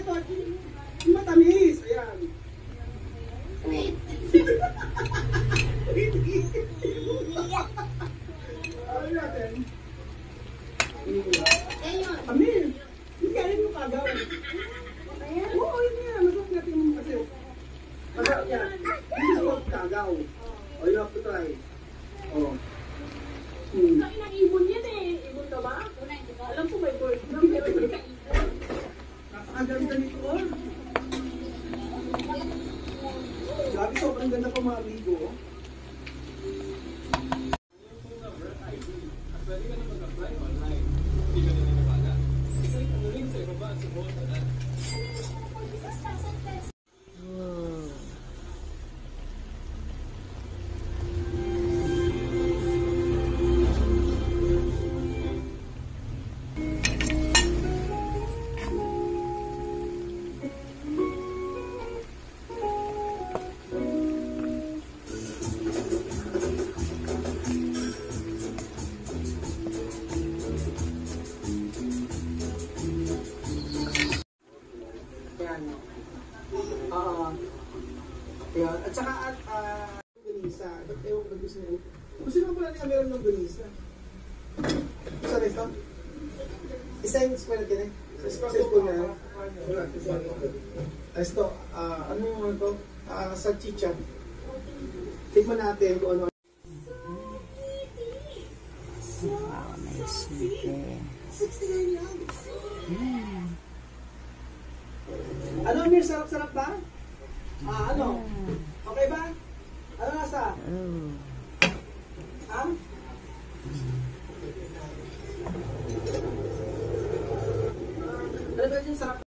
ito. Matamis. Ayan. Ano natin? Amin. Hindi ka rin mo kagaw. Oo, yun yan. Masarap natin yung kasi. Masarap yan. This is called kagaw. Oh, you have to try. Oh. Kain ng ibon yan eh. Ibon ka ba? Alam ko may bird na, pero hindi ka ibon. Napakaganda nito. Grabe, sobrang ganda pa mga amigo. Pwede ka na mag-apply online. Hindi ka na niniwala. I-click ang link sa ibaba at subukan ka na. Yan. At saka ganisa. Ba't ewan ko gusto niyo? Gusto naman pala nila meron ng ganisa. Gusto na ito? Isa yung square natin eh. Sa school na yan. Ito, ano yung ito? Salchicha. Tignan natin kung ano. Wow, nice. Okay. 69 lang. Ano, Mir? Sarap-sarap ba? Ano? Okay ba? Ano nasa? Ha? Ano ba yung sarap?